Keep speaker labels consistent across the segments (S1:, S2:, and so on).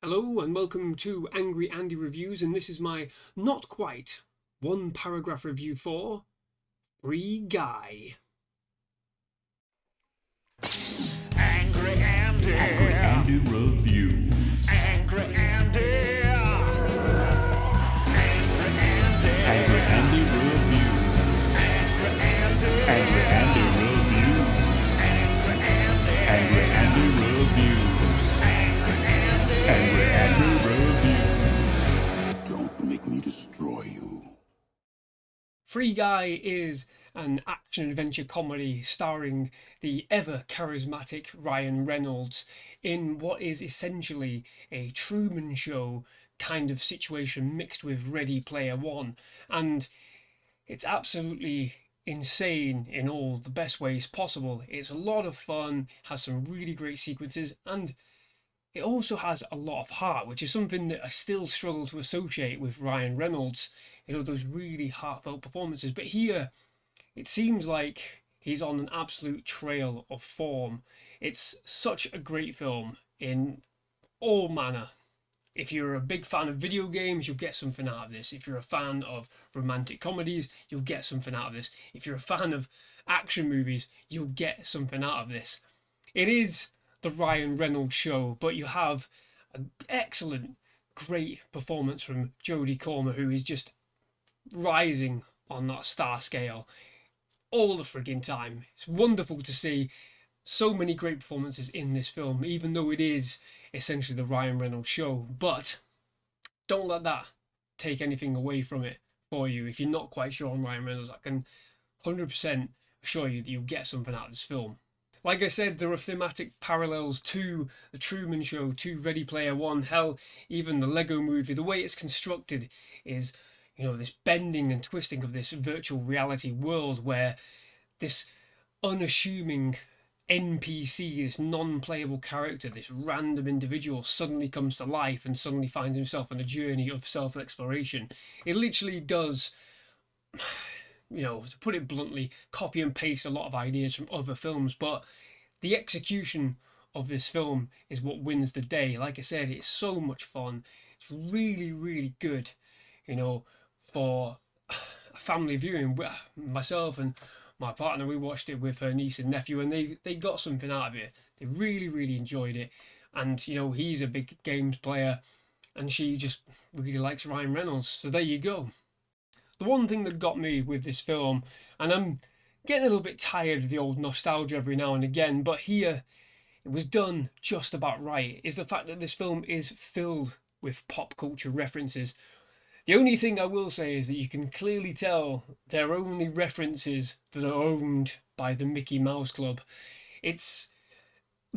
S1: Hello and welcome to Angry Andy Reviews, and this is my not quite one paragraph review for Free Guy.
S2: Angry Andy.
S3: Angry Andy Reviews.
S2: Angry Andy. Angry Andy.
S3: Angry Andy Reviews.
S2: Angry Andy.
S3: Angry Andy Reviews.
S2: Angry Andy.
S3: Angry Andy Reviews.
S2: Angry Andy.
S3: Angry Andy Reviews.
S4: Don't make me destroy you.
S1: Free Guy is an action-adventure comedy starring the ever-charismatic Ryan Reynolds in what is essentially a Truman Show kind of situation mixed with Ready Player One. And it's absolutely insane in all the best ways possible. It's a lot of fun, has some really great sequences, and it also has a lot of heart, which is something that I still struggle to associate with Ryan Reynolds. Those really heartfelt performances. But here, it seems like he's on an absolute trail of form. It's such a great film in all manner. If you're a big fan of video games, you'll get something out of this. If you're a fan of romantic comedies, you'll get something out of this. If you're a fan of action movies, you'll get something out of this. It is the Ryan Reynolds show, but you have an excellent, great performance from Jodie Comer, who is just rising on that star scale all the frigging time. It's wonderful to see so many great performances in this film, even though it is essentially the Ryan Reynolds show. But don't let that take anything away from it for you. If you're not quite sure on Ryan Reynolds, I can 100% assure you that you'll get something out of this film. Like I said, there are thematic parallels to The Truman Show, to Ready Player One, hell, even the Lego movie. The way it's constructed is, this bending and twisting of this virtual reality world where this unassuming NPC, this non-playable character, this random individual suddenly comes to life and suddenly finds himself on a journey of self-exploration. It literally does, to put it bluntly, copy and paste a lot of ideas from other films, but the execution of this film is what wins the day. Like I said, it's so much fun. It's really, really good, for a family viewing. Myself and my partner, we watched it with her niece and nephew, and they got something out of it. They really, really enjoyed it. And, he's a big games player, and she just really likes Ryan Reynolds. So there you go. The one thing that got me with this film, and I'm getting a little bit tired of the old nostalgia every now and again, but here it was done just about right, is the fact that this film is filled with pop culture references. The only thing I will say is that you can clearly tell they're only references that are owned by the Mickey Mouse Club. It's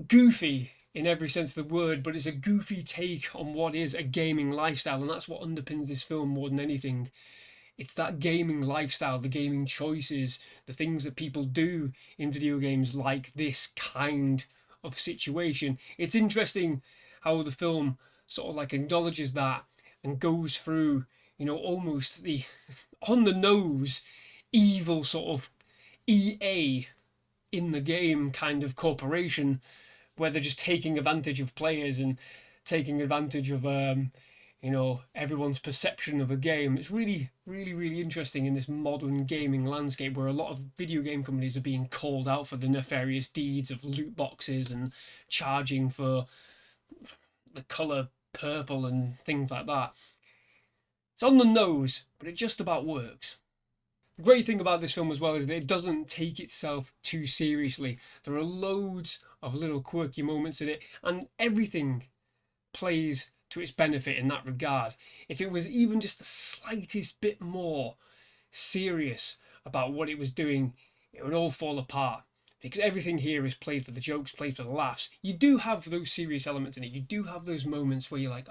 S1: goofy in every sense of the word, but it's a goofy take on what is a gaming lifestyle, and that's what underpins this film more than anything. It's that gaming lifestyle, the gaming choices, the things that people do in video games like this kind of situation. It's interesting how the film sort of like acknowledges that and goes through, almost the on the nose evil sort of EA in the game kind of corporation where they're just taking advantage of players and taking advantage of everyone's perception of a game. It's really, really, really interesting in this modern gaming landscape where a lot of video game companies are being called out for the nefarious deeds of loot boxes and charging for the color purple and things like that. It's on the nose, but it just about works. The great thing about this film as well is that it doesn't take itself too seriously. There are loads of little quirky moments in it, and everything plays to its benefit in that regard. If it was even just the slightest bit more serious about what it was doing, it would all fall apart. Because everything here is played for the jokes, played for the laughs. You do have those serious elements in it. You do have those moments where you're like,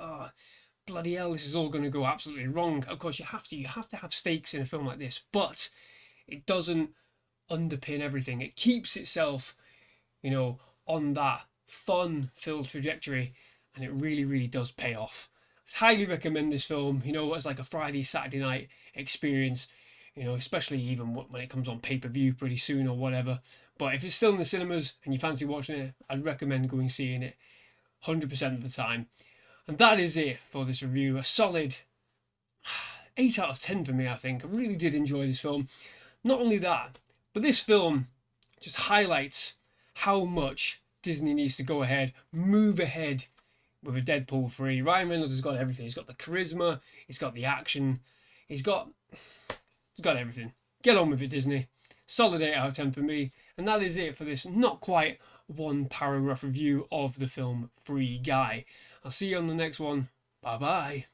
S1: bloody hell, this is all going to go absolutely wrong. Of course, you have to have stakes in a film like this, but it doesn't underpin everything. It keeps itself, on that fun-filled trajectory, and it really, really does pay off. I'd highly recommend this film, as like a Friday, Saturday night experience, especially even when it comes on pay-per-view pretty soon or whatever. But if it's still in the cinemas and you fancy watching it, I'd recommend going seeing it 100% of the time. And that is it for this review. A solid 8 out of 10 for me, I think. I really did enjoy this film. Not only that, but this film just highlights how much Disney needs to go ahead, move ahead with a Deadpool 3. Ryan Reynolds has got everything. He's got the charisma, he's got the action, he's got everything. Get on with it, Disney. Solid 8 out of 10 for me. And that is it for this not quite one paragraph review of the film Free Guy. I'll see you on the next one. Bye bye.